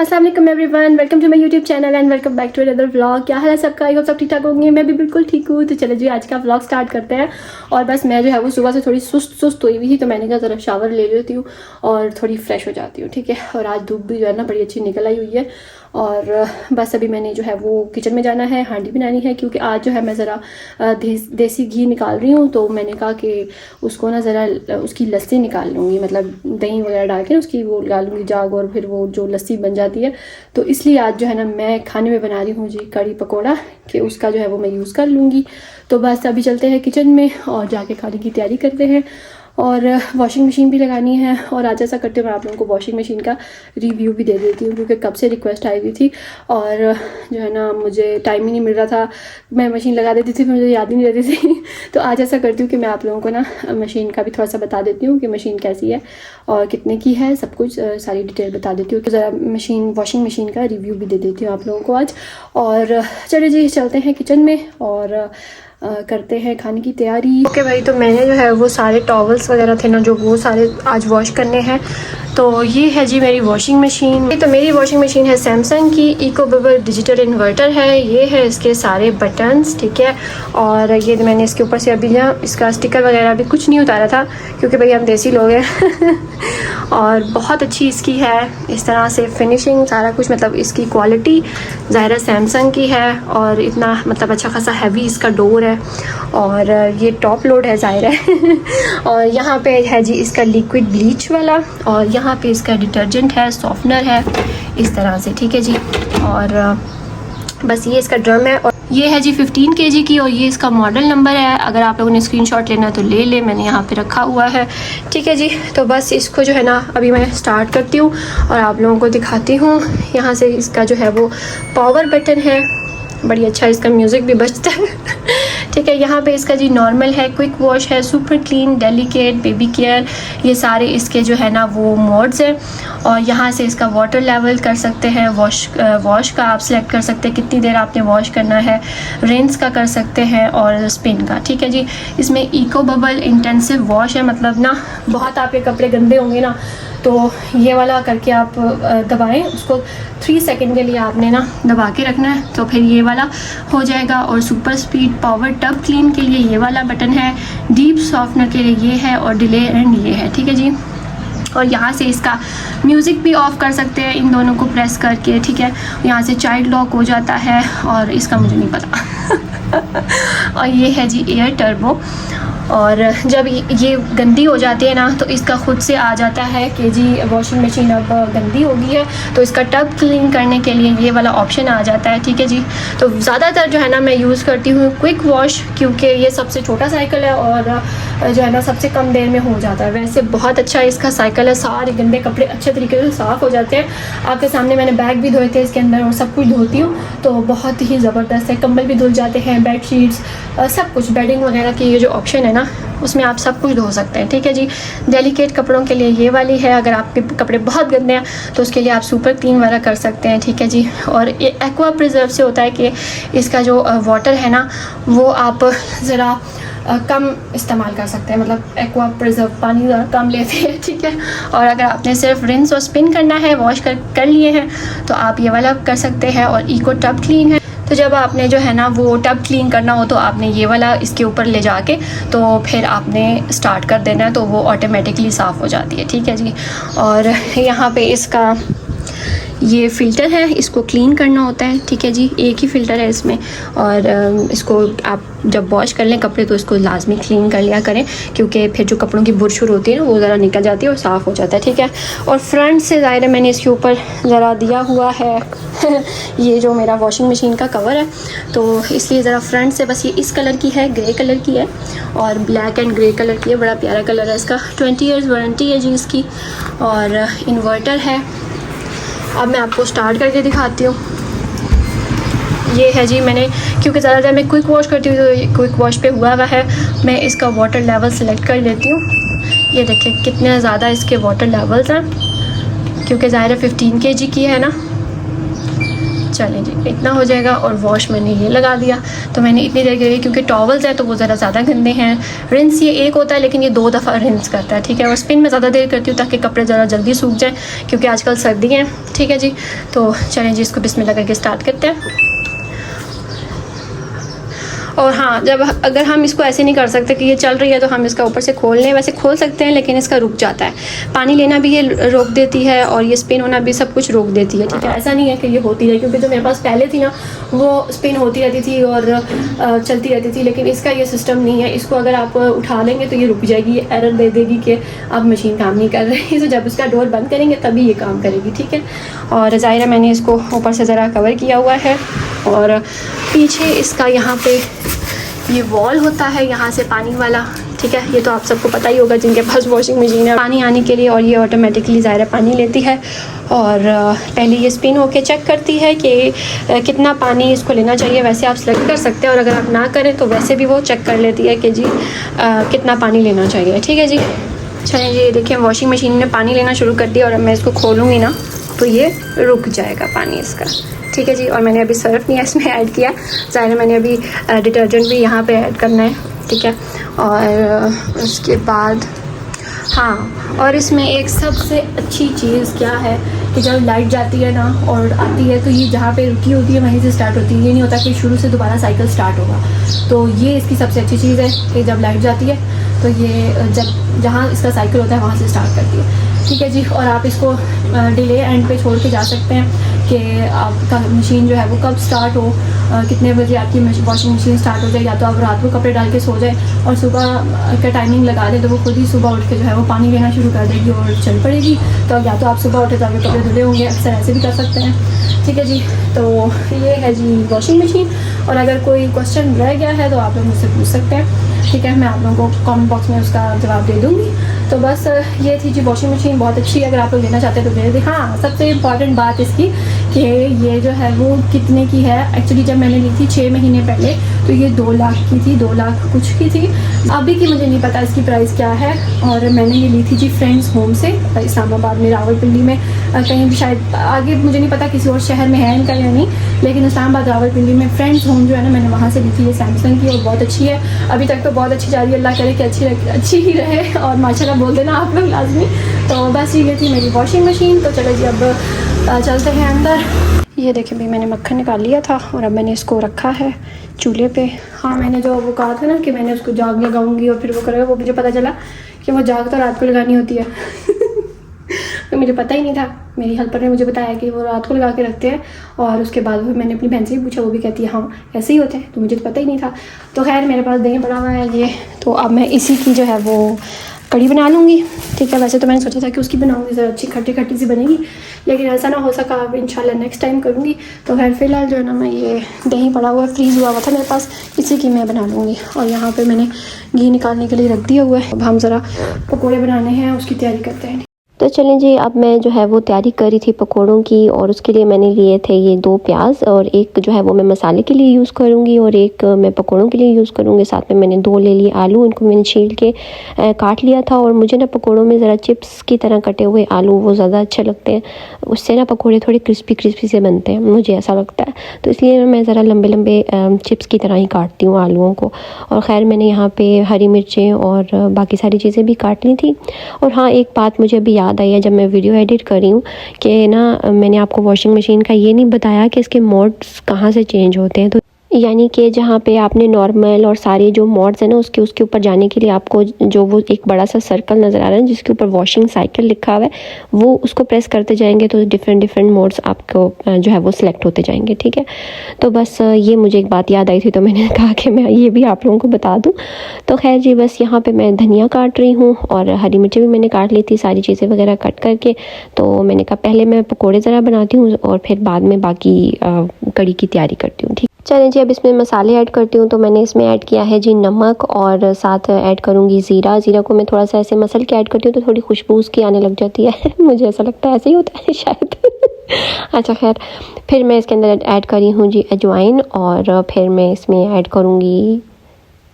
अस्सलाम वालेकुम everyone, welcome to my YouTube channel and welcome back to another vlog. क्या हाल है सबका? आई होप सब ठीक ठाक होंगे। मैं भी बिल्कुल ठीक हूँ। तो चलो जी आज का व्लॉग स्टार्ट करते हैं। और बस मैं जो है वो सुबह से थोड़ी सुस्त हुई हुई थी, तो मैंने कहा ज़रा शावर ले लेती हूँ और थोड़ी फ्रेश हो जाती हूँ, ठीक है। और आज धूप भी जो है ना बड़ी अच्छी निकल आई हुई है। और बस अभी मैंने जो है वो किचन में जाना है, हांडी बनानी है, क्योंकि आज जो है मैं ज़रा देसी घी निकाल रही हूँ। तो मैंने कहा कि उसको ना ज़रा उसकी लस्सी निकाल लूँगी, मतलब दही वगैरह डाल के उसकी वो लगा लूँगी जाग, और फिर वो जो लस्सी बन जाती है। तो इसलिए आज जो है ना मैं खाने में बना रही हूँ जी कड़ी पकौड़ा, कि उसका जो है वो मैं यूज़ कर लूँगी। तो बस अभी चलते हैं किचन में और जाके खाने की तैयारी करते हैं। और वॉशिंग मशीन भी लगानी है। और आज ऐसा करते हुए मैं आप लोगों को वॉशिंग मशीन का रिव्यू भी दे देती हूँ, क्योंकि कब से रिक्वेस्ट आई हुई थी और जो है ना मुझे टाइम ही नहीं मिल रहा था। मैं मशीन लगा देती थी, मुझे याद ही नहीं रहती थी। तो आज ऐसा करती हूँ कि मैं आप लोगों को ना मशीन का भी थोड़ा सा बता देती हूँ कि मशीन कैसी है और कितने की है, सब कुछ सारी डिटेल बता देती हूँ। तो ज़रा वॉशिंग मशीन का रिव्यू भी दे देती हूँ आप लोगों को आज। और चलिए जी चलते हैं किचन में और करते हैं खाने की तैयारी। ओके भाई, तो मैंने जो है वो सारे टॉवल्स वगैरह थे ना जो वो सारे आज वॉश करने हैं। तो ये है जी मेरी वॉशिंग मशीन। तो मेरी वॉशिंग मशीन है सैमसंग की, इको बबल डिजिटल इन्वर्टर है। ये है इसके सारे बटन्स, ठीक है। और ये मैंने इसके ऊपर से अभी ना इसका स्टिकर वगैरह भी कुछ नहीं उतारा था, क्योंकि भाई हम देसी लोग हैं। और बहुत अच्छी इसकी है इस तरह से फिनिशिंग, सारा कुछ, मतलब इसकी क्वालिटी ज़ाहिर सैमसंग की है। और इतना मतलब अच्छा खासा हैवी इसका डोर है, और ये टॉप लोड है ज़ाहिर है। और यहाँ पे है जी इसका लिक्विड ब्लीच वाला, और यहाँ पे इसका डिटर्जेंट है, सॉफ्टनर है, इस तरह से, ठीक है जी। और बस ये इसका ड्रम है, और ये है जी 15 kg की, और ये इसका मॉडल नंबर है। अगर आप लोगों ने स्क्रीनशॉट लेना है तो ले ले, मैंने यहाँ पे रखा हुआ है, ठीक है जी। तो बस इसको जो है ना अभी मैं स्टार्ट करती हूँ और आप लोगों को दिखाती हूँ। यहाँ से इसका जो है वो पावर बटन है, बड़ी अच्छा इसका म्यूज़िक भी बजता है। ठीक है, यहाँ पे इसका जी नॉर्मल है, क्विक वॉश है, super clean, delicate, baby care, ये सारे इसके जो है ना वो मोड्स हैं। और यहाँ से इसका वाटर लेवल कर सकते हैं, वॉश का आप सिलेक्ट कर सकते हैं कितनी देर आपने वॉश करना है, रिंस का कर सकते हैं, और स्पिन का, ठीक है जी। इसमें इको बबल इंटेंसिव वॉश है, मतलब ना बहुत आपके कपड़े गंदे होंगे ना, तो ये वाला करके आप दबाएं उसको 3 सेकंड के लिए आपने ना दबा के रखना है, तो फिर ये वाला हो जाएगा। और super speed power tub clean के लिए ये वाला बटन है, डीप सॉफ्टनर के लिए ये है, और डिले एंड ये है, ठीक है जी। और यहाँ से इसका म्यूज़िक भी ऑफ़ कर सकते हैं इन दोनों को प्रेस करके, ठीक है। यहाँ से चाइल्ड लॉक हो जाता है, और इसका मुझे नहीं पता। और ये है जी एयर टर्बो। और जब ये गंदी हो जाती है ना, तो इसका खुद से आ जाता है कि जी वॉशिंग मशीन अब गंदी हो गई है, तो इसका टब क्लीन करने के लिए ये वाला ऑप्शन आ जाता है, ठीक है जी। तो ज़्यादातर जो है ना मैं यूज़ करती हूँ क्विक वॉश, क्योंकि ये सबसे छोटा साइकिल है और जो है ना सबसे कम देर में हो जाता है। वैसे बहुत अच्छा इसका साइकिल है, सारे गंदे कपड़े अच्छे तरीके से साफ़ हो जाते हैं। आपके सामने मैंने बैग भी धोए थे इसके अंदर, और सब कुछ धोती हूँ, तो बहुत ही ज़बरदस्त है। कंबल भी धुल जाते हैं, बेड शीट्स, सब कुछ, बेडिंग वगैरह की ये जो ऑप्शन है ना उसमें आप सब कुछ धो सकते हैं, ठीक है जी। डेलिकेट कपड़ों के लिए ये वाली है, अगर आपके कपड़े बहुत गंदे हैं तो उसके लिए आप सुपर क्लीन वाला कर सकते हैं, ठीक है जी। और ये एक्वा प्रिजर्व से होता है कि इसका जो वाटर है ना वो आप ज़रा कम इस्तेमाल कर सकते हैं, मतलब एक्वा प्रिजर्व पानी ज़रा कम लेते हैं, ठीक है। और अगर आपने सिर्फ रिंस और स्पिन करना है, वॉश कर लिए हैं, तो आप ये वाला कर सकते हैं। और इको टब क्लीन है, तो जब आपने जो है ना वो टब क्लीन करना हो तो आपने ये वाला इसके ऊपर ले जाके तो फिर आपने स्टार्ट कर देना है, तो वो ऑटोमेटिकली साफ़ हो जाती है, ठीक है जी। और यहाँ पे इसका ये फ़िल्टर है, इसको क्लीन करना होता है, ठीक है जी। एक ही फ़िल्टर है इसमें, और इसको आप जब वॉश कर लें कपड़े तो इसको लाजमी क्लीन कर लिया करें, क्योंकि फिर जो कपड़ों की बुरशुर होती है ना वो ज़रा निकल जाती है और साफ़ हो जाता है, ठीक है। और फ्रंट से ज़ाहिर है मैंने इसके ऊपर ज़रा दिया हुआ है ये जो मेरा वॉशिंग मशीन का कवर है, तो इसलिए ज़रा फ्रंट से बस ये इस कलर की है, ग्रे कलर की है, और ब्लैक एंड ग्रे कलर की है, बड़ा प्यारा कलर है इसका। 20 ईयर्स वारंटी है जी इसकी, और इन्वर्टर है। अब मैं आपको स्टार्ट करके दिखाती हूँ। ये है जी, मैंने क्योंकि ज़्यादातर मैं क्विक वॉश करती हूँ तो क्विक वॉश पे हुआ है, मैं इसका वाटर लेवल सेलेक्ट कर लेती हूँ। ये देखें कितने ज़्यादा इसके वाटर लेवल्स हैं, क्योंकि ज़ाहिर है 15 kg की है ना, चलें जी, इतना हो जाएगा। और वॉश मैंने ये लगा दिया, तो मैंने इतनी देर करी क्योंकि टॉवल्स हैं तो वो ज़रा ज़्यादा गंदे हैं। रिंस ये एक होता है लेकिन ये 2 दफ़ा रिंस करता है, ठीक है। और स्पिन में ज़्यादा देर करती हूँ ताकि कपड़े ज़रा जल्दी सूख जाएँ, क्योंकि आजकल सर्दी हैं, ठीक है जी। तो चलें जी, इसको बिस्मिल्लाह करके स्टार्ट करते हैं। और हाँ, जब अगर हम इसको ऐसे नहीं कर सकते कि ये चल रही है तो हम इसका ऊपर से खोल लें, वैसे खोल सकते हैं लेकिन इसका रुक जाता है। पानी लेना भी ये रोक देती है और ये स्पिन होना भी सब कुछ रोक देती है, ठीक है। ऐसा नहीं है कि ये होती है, क्योंकि जो मेरे पास पहले थी ना वो स्पिन होती रहती थी और चलती रहती थी, लेकिन इसका ये सिस्टम नहीं है। इसको अगर आप उठा लेंगे तो ये रुक जाएगी, ये एरर दे देगी कि अब मशीन काम नहीं कर रही। तो जब उसका डोर बंद करेंगे तभी ये काम करेगी, ठीक है। और ज़ाहिर है मैंने इसको ऊपर से ज़रा कवर किया हुआ है और पीछे इसका यहाँ पे ये वॉल होता है यहाँ से पानी वाला, ठीक है। ये तो आप सबको पता ही होगा जिनके पास वॉशिंग मशीन है, पानी आने के लिए, और ये ऑटोमेटिकली ज़ाहिर है पानी लेती है। और पहले ये स्पिन होके चेक करती है कि कितना पानी इसको लेना चाहिए। वैसे आप सेलेक्ट कर सकते हैं और अगर आप ना करें तो वैसे भी वो चेक कर लेती है कि जी कितना पानी लेना चाहिए, ठीक है जी। चलिए जी, देखिए वॉशिंग मशीन ने पानी लेना शुरू कर दिया और अब मैं इसको खोलूँगी ना तो ये रुक जाएगा पानी इसका, ठीक है जी। और मैंने अभी सर्फ नहीं है इसमें ऐड किया, ज़ाहिर है मैंने अभी डिटर्जेंट भी यहाँ पे ऐड करना है, ठीक है। और उसके बाद हाँ, और इसमें एक सबसे अच्छी चीज़ क्या है कि जब लाइट जाती है ना और आती है तो ये जहाँ पे रुकी होती है वहीं से स्टार्ट होती है। ये नहीं होता कि शुरू से दोबारा साइकिल स्टार्ट होगा। तो ये इसकी सबसे अच्छी चीज़ है कि जब लाइट जाती है तो ये जब जहाँ इसका साइकिल होता है वहाँ से स्टार्ट करती है, ठीक है जी। और आप इसको डिले एंड पे छोड़ के जा सकते हैं कि आपका मशीन जो है वो कब स्टार्ट हो, कितने बजे आपकी वॉशिंग मशीन स्टार्ट हो जाए। या तो आप रात को कपड़े डाल के सो जाए और सुबह का टाइमिंग लगा दें तो वो खुद ही सुबह उठ के जो है वो पानी लेना शुरू कर देगी और चल पड़ेगी। तो या तो आप सुबह उठे तो आपके कपड़े धुले होंगे, अक्सर ऐसे भी कर सकते हैं, ठीक है जी। तो ये है जी वॉशिंग मशीन। और अगर कोई क्वेश्चन रह गया है तो आप लोग मुझसे पूछ सकते हैं, ठीक है। मैं आप लोगों को कमेंट बॉक्स में उसका जवाब दे दूँगी। तो बस ये थी जी वॉशिंग मशीन, बहुत अच्छी है। अगर आप लोग लेना चाहते हैं तो ले लें। हाँ, सबसे इम्पॉर्टेंट बात इसकी कि ये जो है वो कितने की है। एक्चुअली जब मैंने ली थी 6 महीने पहले तो ये 2 लाख की थी, 2 लाख कुछ की थी। अभी की मुझे नहीं पता इसकी प्राइस क्या है। और मैंने ये ली थी जी फ्रेंड्स होम से, इस्लामाबाद में, रावलपिंडी में, कहीं भी शायद आगे मुझे नहीं पता किसी और शहर में है इनका या नहीं, लेकिन इस्लामाबाद रावलपिंडी में फ्रेंड्स होम जो है ना मैंने वहाँ से ली थी। ये सैमसंग की और बहुत अच्छी है, अभी तक तो बहुत अच्छी जा रही है। अल्लाह करे कि अच्छी ही रहे और माशाल्लाह बोल देना आप लोग लाजमी। तो बस ये थी मेरी वॉशिंग मशीन। तो चलो जी अब चलते हैं अंदर। ये देखिए भाई, मैंने मक्खन निकाल लिया था और अब मैंने इसको रखा है चूल्हे पे। हाँ, मैंने जो वो कहा था ना कि मैंने उसको जाग लगाऊंगी और फिर वो करेगा, वो मुझे पता चला कि वो जाग तो रात को लगानी होती है। तो मुझे पता ही नहीं था, मेरी हेल्पर ने मुझे बताया कि वो रात को लगा के रखते हैं। और उसके बाद मैंने अपनी बहन से भी पूछा, वो भी कहती है हाँ ऐसे ही होते हैं, तो मुझे तो पता ही नहीं था। तो खैर मेरे पास दही पड़ा हुआ है ये, तो अब मैं इसी की जो है वो कड़ी बना लूँगी, ठीक है। वैसे तो मैंने सोचा था कि उसकी बनाऊँगी, ज़रा अच्छी खट्टी खट्टी सी बनेगी, लेकिन ऐसा ना हो सका। अब इंशाल्लाह नेक्स्ट टाइम करूँगी। तो खैर फ़िलहाल जो है ना मैं ये दही पड़ा हुआ फ्रीज़ हुआ था मेरे पास, इसी की मैं बना लूँगी। और यहाँ पे मैंने घी निकालने के लिए रख दिया हुआ है। अब हम ज़रा पकौड़े बनाने हैं, उसकी तैयारी करते हैं। तो चलें जी, अब मैं जो है वो तैयारी कर रही थी पकोड़ों की, और उसके लिए मैंने लिए थे ये 2 प्याज, और एक जो है वो मैं मसाले के लिए यूज़ करूँगी और एक मैं पकोड़ों के लिए यूज़ करूँगी। साथ में मैंने 2 ले लिए आलू, इनको मैंने छील के काट लिया था। और मुझे ना पकोड़ों में ज़रा चिप्स की तरह कटे हुए आलू वो ज़्यादा अच्छे लगते हैं, उससे ना पकोड़े थोड़े क्रिस्पी से बनते हैं, मुझे ऐसा लगता है। तो इसलिए मैं ज़रा लंबे लंबे चिप्स की तरह ही काटती हूँ आलूओं को। और ख़ैर मैंने यहाँ पर हरी मिर्चें और बाकी सारी चीज़ें भी काट ली थी। और हाँ, एक बात मुझे अभी याद आई है जब मैं वीडियो एडिट कर रही हूँ कि ना मैंने आपको वॉशिंग मशीन का ये नहीं बताया कि इसके मोड्स कहाँ से चेंज होते हैं। तो यानी कि जहाँ पे आपने नॉर्मल और सारे जो मोड्स हैं ना उसके ऊपर जाने के लिए आपको जो वो एक बड़ा सा सर्कल नज़र आ रहा है जिसके ऊपर वॉशिंग साइकिल लिखा हुआ है, वो उसको प्रेस करते जाएंगे तो डिफरेंट मोड्स आपको जो है वो सिलेक्ट होते जाएंगे, ठीक है। तो बस ये मुझे एक बात याद आई थी तो मैंने कहा कि मैं ये भी आप लोगों को बता दूँ। तो खैर जी, बस यहाँ पर मैं धनिया काट रही हूँ और हरी मिर्चें भी मैंने काट ली थी, सारी चीज़ें वगैरह कट करके। तो मैंने कहा पहले मैं पकौड़े ज़रा बनाती हूँ और फिर बाद में बाकी कड़ी की तैयारी करती हूँ, ठीक। चलें जी, अब इसमें मसाले ऐड करती हूँ। तो मैंने इसमें ऐड किया है जी नमक, और साथ ऐड करूँगी ज़ीरा को मैं थोड़ा सा ऐसे मसल के ऐड करती हूँ तो थोड़ी खुशबू उसकी आने लग जाती है। मुझे ऐसा लगता है ऐसे ही होता है शायद। अच्छा खैर, फिर मैं इसके अंदर ऐड करी हूँ जी अजवाइन, और फिर मैं इसमें ऐड करूँगी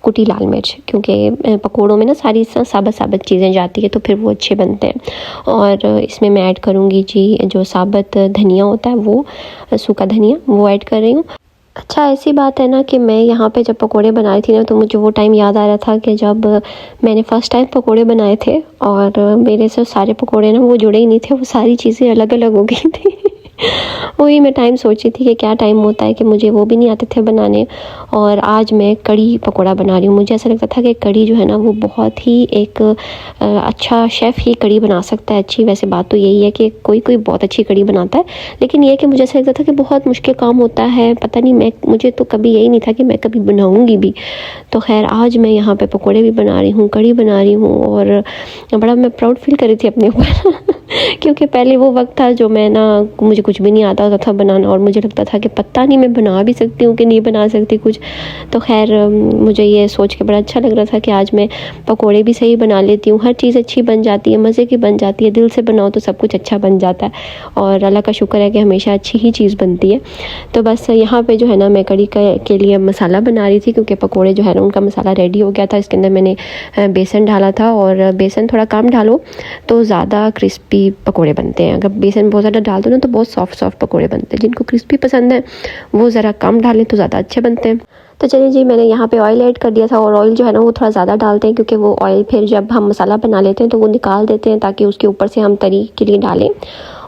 कुटी लाल मिर्च, क्योंकि पकोड़ों में ना सारी साबुत साबुत चीज़ें जाती है तो फिर वो अच्छे बनते हैं। और इसमें मैं ऐड करूँगी जी जो साबुत धनिया होता है, वो सूखा धनिया वो ऐड कर रही हूँ। अच्छा, ऐसी बात है ना कि मैं यहाँ पे जब पकोड़े बना रही थी ना, तो मुझे वो टाइम याद आ रहा था कि जब मैंने फ़र्स्ट टाइम पकोड़े बनाए थे और मेरे से सारे पकोड़े ना वो जुड़े ही नहीं थे, वो सारी चीज़ें अलग अलग हो गई थी। वही मैं टाइम सोची थी कि क्या टाइम होता है कि मुझे वो भी नहीं आते थे बनाने। और आज मैं कढ़ी पकोड़ा बना रही हूँ। मुझे ऐसा लगता था कि कढ़ी जो है ना वो बहुत ही एक अच्छा शेफ़ ही कढ़ी बना सकता है अच्छी। वैसे बात तो यही है कि कोई कोई बहुत अच्छी कढ़ी बनाता है, लेकिन ये है कि मुझे ऐसा लगता था कि बहुत मुश्किल काम होता है, पता नहीं मुझे तो कभी यही नहीं था कि मैं कभी बनाऊँगी भी। तो खैर आज मैं यहाँ पे पकोड़े भी बना रही हूँ, कढ़ी बना रही हूँ और बड़ा मैं प्राउड फील कर रही थी अपने ऊपर क्योंकि पहले वो वक्त था जो मैं ना मुझे कुछ भी नहीं आता होता था बनाना और मुझे लगता था कि पता नहीं मैं बना भी सकती हूँ कि नहीं बना सकती कुछ। तो खैर मुझे ये सोच के बड़ा अच्छा लग रहा था कि आज मैं पकोड़े भी सही बना लेती हूँ, हर चीज़ अच्छी बन जाती है, मज़े की बन जाती है, दिल से बनाओ तो सब कुछ अच्छा बन जाता है और अल्लाह का शुक्र है कि हमेशा अच्छी ही चीज़ बनती है। तो बस यहाँ पे जो है ना मैं कढ़ी के लिए मसाला बना रही थी, क्योंकि पकोड़े जो है ना उनका मसाला रेडी हो गया था। इसके अंदर मैंने बेसन डाला था और बेसन थोड़ा कम डालो तो ज़्यादा क्रिस्पी पकोड़े बनते हैं। अगर बेसन बहुत ज़्यादा डाल दो ना तो बहुत सॉफ्ट पकोड़े बनते हैं। जिनको क्रिस्पी पसंद है वो ज़रा कम डालें तो ज़्यादा अच्छे बनते हैं। तो चलिए जी, मैंने यहाँ पे ऑयल ऐड कर दिया था और ऑयल जो है ना वो थोड़ा ज़्यादा डालते हैं, क्योंकि वो ऑयल फिर जब हम मसाला बना लेते हैं तो वो निकाल देते हैं ताकि उसके ऊपर से हम तरी के लिए डालें।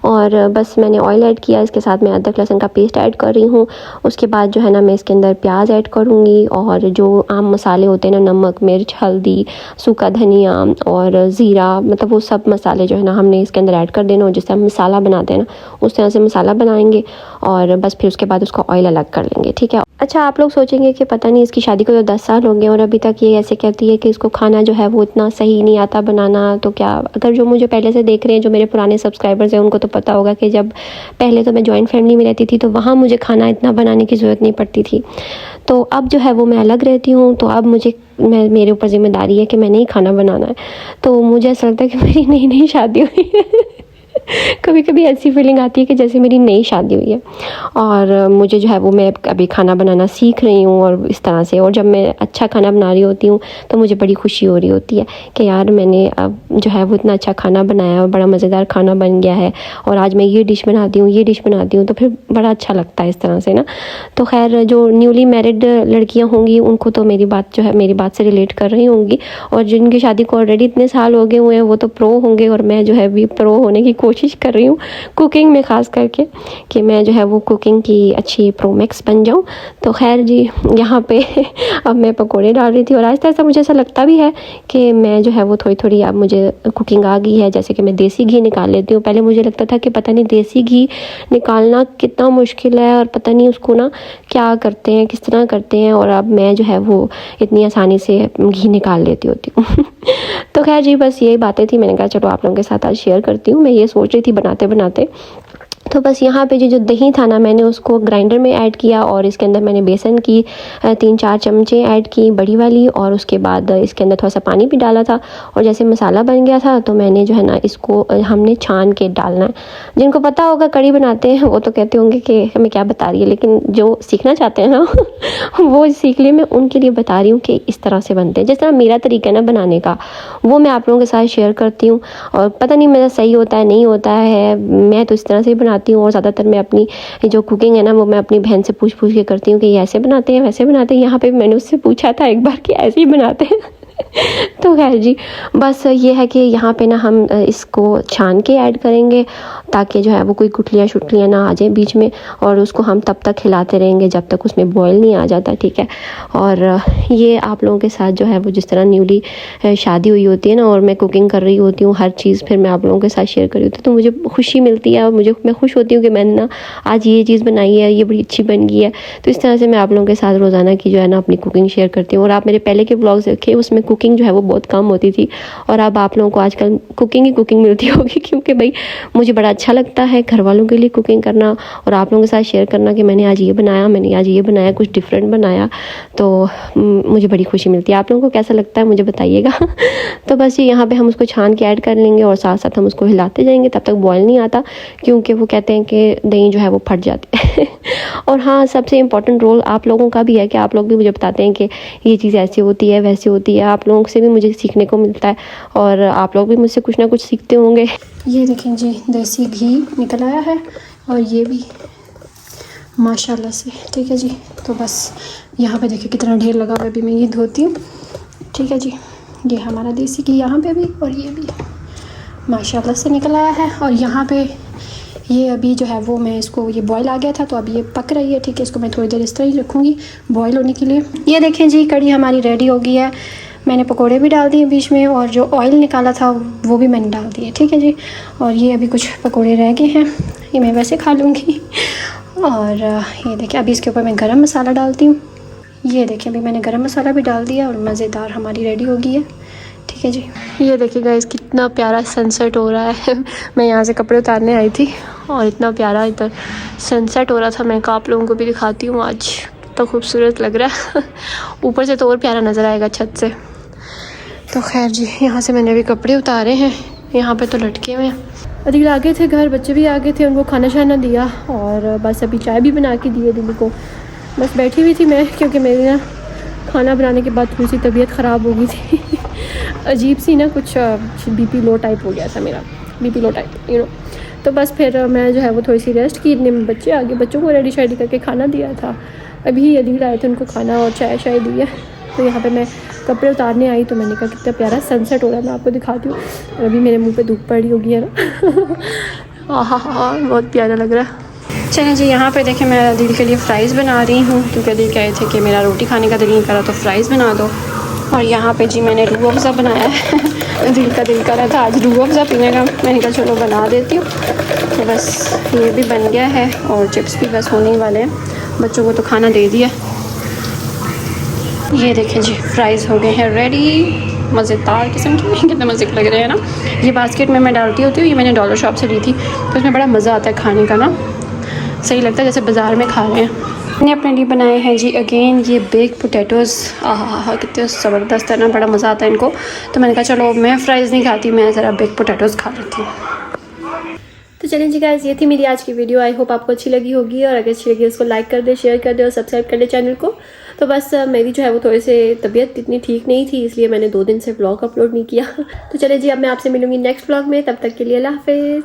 और बस मैंने ऑयल ऐड किया, इसके साथ मैं अदरक लहसुन का पेस्ट ऐड कर रही हूँ। उसके बाद जो है ना मैं इसके अंदर प्याज ऐड करूँगी और जो आम मसाले होते हैं ना, नमक, मिर्च, हल्दी, सूखा धनिया और ज़ीरा, मतलब वो सब मसाले जो है ना हमने इसके अंदर ऐड कर देना और जिस तरह हम मसाला बनाते हैं ना उस तरह से मसाला बनाएंगे और बस फिर उसके बाद उसका ऑयल अलग कर लेंगे, ठीक है। अच्छा, आप लोग सोचेंगे कि पता नहीं इसकी शादी को तो 10 साल हो गए और अभी तक ये ऐसे कहती है कि इसको खाना जो है वो इतना सही नहीं आता बनाना। तो क्या, अगर जो मुझे पहले से देख रहे हैं, जो मेरे पुराने सब्सक्राइबर्स हैं, उनको तो पता होगा कि जब पहले तो मैं जॉइंट फैमिली में रहती थी तो वहाँ मुझे खाना इतना बनाने की ज़रूरत नहीं पड़ती थी। तो अब जो है वो मैं अलग रहती हूँ, तो अब मेरे ऊपर ज़िम्मेदारी है कि मैंने ही खाना बनाना है। तो मुझे ऐसा लगता है कि मेरी नई नई शादी हुई है कभी कभी ऐसी फीलिंग आती है कि जैसे मेरी नई शादी हुई है और मुझे जो है वो मैं अभी खाना बनाना सीख रही हूँ और इस तरह से। और जब मैं अच्छा खाना बना रही होती हूँ तो मुझे बड़ी खुशी हो रही होती है कि यार मैंने अब जो है वो इतना अच्छा खाना बनाया और बड़ा मज़ेदार खाना बन गया है और आज मैं ये डिश बनाती हूँ तो फिर बड़ा अच्छा लगता है इस तरह से ना। तो खैर जो न्यूली मैरिड लड़कियाँ होंगी उनको तो मेरी बात से रिलेट कर रही होंगी और जिनकी शादी को ऑलरेडी इतने साल हो गए हुए हैं वो तो प्रो होंगे और मैं जो है भी प्रो होने की कोशिश कर रही हूँ कुकिंग में, ख़ास करके कि मैं जो है वो कुकिंग की अच्छी प्रो मैक्स बन जाऊँ। तो खैर जी, यहाँ पे अब मैं पकोड़े डाल रही थी और आहिस्ता आहिस्ता मुझे ऐसा लगता भी है कि मैं जो है वो थोड़ी अब मुझे कुकिंग आ गई है। जैसे कि मैं देसी घी निकाल लेती हूँ। पहले मुझे लगता था कि पता नहीं देसी घी निकालना कितना मुश्किल है और पता नहीं उसको ना क्या करते हैं, किस तरह करते हैं, और अब मैं जो है वो इतनी आसानी से घी निकाल लेती होती हूँ तो खैर जी, बस यही बातें थी। मैंने कहा चलो आप लोगों के साथ आज शेयर करती हूँ। मैं ये सोच रही थी बनाते बनाते, तो बस यहाँ पे जो दही था ना मैंने उसको ग्राइंडर में ऐड किया और इसके अंदर मैंने बेसन की 3-4 चमचे ऐड की बड़ी वाली और उसके बाद इसके अंदर थोड़ा सा पानी भी डाला था और जैसे मसाला बन गया था तो मैंने जो है ना इसको हमने छान के डालना है। जिनको पता होगा कढ़ी बनाते हैं वो तो कहते होंगे कि हमें क्या बता रही है, लेकिन जो सीखना चाहते हैं ना वो सीख लिए। मैं उनके लिए बता रही हूँ कि इस तरह से बनते हैं, जिस तरह मेरा तरीका है ना बनाने का वो मैं आप लोगों के साथ शेयर करती हूँ। और पता नहीं मेरा सही होता है नहीं होता है, मैं तो इस तरह से बनाती हूँ और ज़्यादातर मैं अपनी जो कुकिंग है ना वो मैं अपनी बहन से पूछ के करती हूँ कि ये ऐसे बनाते हैं वैसे बनाते हैं। यहाँ पे मैंने उससे पूछा था एक बार कि ऐसे ही बनाते हैं तो खैर जी, बस ये है कि यहाँ पे ना हम इसको छान के ऐड करेंगे ताकि जो है वो कोई गुठलियाँ शुटलियाँ ना आ जाए बीच में, और उसको हम तब तक हिलाते रहेंगे जब तक उसमें बॉयल नहीं आ जाता, ठीक है। और ये आप लोगों के साथ जो है वो जिस तरह न्यूली शादी हुई होती है ना और मैं कुकिंग कर रही होती हूँ, हर चीज़ फिर मैं आप लोगों के साथ शेयर कर रही होती हूँ तो मुझे खुशी मिलती है और मैं खुश होती हूँ कि मैंने ना आज ये चीज़ बनाई है, ये बड़ी अच्छी बन गई है। तो इस तरह से मैं आप लोगों के साथ रोज़ाना की जो है ना अपनी कुकिंग शेयर करती हूँ। और आप मेरे पहले के ब्लॉग्स देखे, उसमें कुकिंग जो है वो बहुत कम होती थी और अब आप लोगों को आजकल कुकिंग ही कुकिंग मिलती होगी, क्योंकि भाई मुझे बड़ा अच्छा लगता है घर वालों के लिए कुकिंग करना और आप लोगों के साथ शेयर करना कि मैंने आज ये बनाया, कुछ डिफरेंट बनाया। तो मुझे बड़ी खुशी मिलती है। आप लोगों को कैसा लगता है मुझे बताइएगा तो बस ये यहाँ पे हम उसको छान के ऐड कर लेंगे और साथ साथ हम उसको हिलाते जाएंगे तब तक बॉयल नहीं आता, क्योंकि वो कहते हैं कि दही जो है वो फट जाती है और हाँ, सबसे इम्पोर्टेंट रोल आप लोगों का भी है कि आप लोग भी मुझे बताते हैं कि ये चीज़ ऐसी होती है वैसी होती है। आप लोगों से भी मुझे सीखने को मिलता है और आप लोग भी मुझसे कुछ ना कुछ सीखते होंगे। ये देखें जी, देसी घी निकल आया है और ये भी माशाल्लाह से, ठीक है जी। तो बस यहाँ पे देखिए कितना ढेर लगा हुआ है, अभी मैं ये धोती हूँ, ठीक है जी। ये हमारा देसी घी यहाँ पे भी और ये भी माशाल्लाह से निकल आया है। और यहाँ पे ये अभी जो है वो मैं इसको, ये बॉयल आ गया था तो अभी ये पक रही है, ठीक है। इसको मैं थोड़ी देर इस तरह ही रखूँगी बॉयल होने के लिए। ये देखें जी, कड़ी हमारी रेडी हो गई है। मैंने पकोड़े भी डाल दिए बीच में और जो ऑयल निकाला था वो भी मैंने डाल दिए, ठीक है जी। और ये अभी कुछ पकोड़े रह गए हैं, ये मैं वैसे खा लूँगी। और ये देखिए अभी इसके ऊपर मैं गरम मसाला डालती हूँ। ये देखिए अभी मैंने गरम मसाला भी डाल दिया और मज़ेदार हमारी रेडी हो गई है, ठीक है जी। ये देखिए गाइस कितना प्यारा सनसेट हो रहा है। मैं यहाँ से कपड़े उतारने आई थी और इतना प्यारा इधर सनसेट हो रहा था। मैं आप लोगों को भी दिखाती हूँ आज, कितना खूबसूरत लग रहा है। ऊपर से तो और प्यारा नज़र आएगा छत से। तो खैर जी, यहाँ से मैंने अभी कपड़े उतारे हैं, यहाँ पे तो लटके हुए हैं। अदिल आ गए थे घर, बच्चे भी आ गए थे, उनको खाना शाना दिया और बस अभी चाय भी बना के दिए दिल्ली को। बस बैठी हुई थी मैं, क्योंकि मेरी ना खाना बनाने के बाद थोड़ी सी तबीयत ख़राब हो गई थी। अजीब सी ना कुछ बीपी लो टाइप हो गया था मेरा, BP low type you know. तो बस फिर मैं जो है वो थोड़ी सी रेस्ट की। इतने में बच्चे आ गए, बच्चों को रेडी शादी करके खाना दिया था। अभी अदिल आए थे, उनको खाना और चाय शाय दी है। तो यहाँ पे मैं कपड़े उतारने आई तो मैंने कहा कितना प्यारा सनसेट हो रहा है, मैं आपको दिखाती हूँ। और अभी मेरे मुंह पे धूप पड़ी होगी है ना। हाँ, बहुत प्यारा लग रहा है। चलें जी, यहाँ पे देखें मैं दिल के लिए फ़्राइज़ बना रही हूँ, क्योंकि दिल कहे थे कि मेरा रोटी खाने का दिल नहीं करा तो फ़्राइज़ बना दो। और यहाँ पे जी मैंने रूह अफ़ज़ा बनाया है। दिल कर रहा था आज रूह अफ़ज़ा पीने का, मैंने कहा चलो बना देती हूँ। तो बस ये भी बन गया है और चिप्स भी बस होने वाले हैं। बच्चों को तो खाना दे दिया। ये देखें जी, फ़्राइज़ हो गए हैं रेडी, मज़ेदार किस्म के। कितने मज़े लग रहे हैं ना। ये बास्केट में मैं डालती होती हूँ, ये मैंने डॉलर शॉप से ली थी। तो इसमें बड़ा मज़ा आता है खाने का ना, सही लगता है जैसे बाज़ार में खा रहे हैं। मैंने अपने लिए बनाए हैं जी अगेन ये बेक पोटैटोज़। कितने ज़बरदस्त है ना, बड़ा मज़ा आता है इनको। तो मैंने कहा चलो मैं फ़्राइज़ नहीं खाती, मैं ज़रा बेक पोटैटोज़ खा लेती हूँ। तो चलें जी गाइस, ये थी मेरी आज की वीडियो। आई होप आपको अच्छी लगी होगी, और अगर अच्छी लगी उसको लाइक कर दे, शेयर कर दे और सब्सक्राइब कर दे चैनल को। तो बस मेरी जो है वो थोड़ी से तबीयत इतनी ठीक नहीं थी, इसलिए मैंने 2 दिन से व्लॉग अपलोड नहीं किया। तो चले जी, अब मैं आपसे मिलूंगी नेक्स्ट व्लॉग में, तब तक के लिए अल्लाह हाफिज़।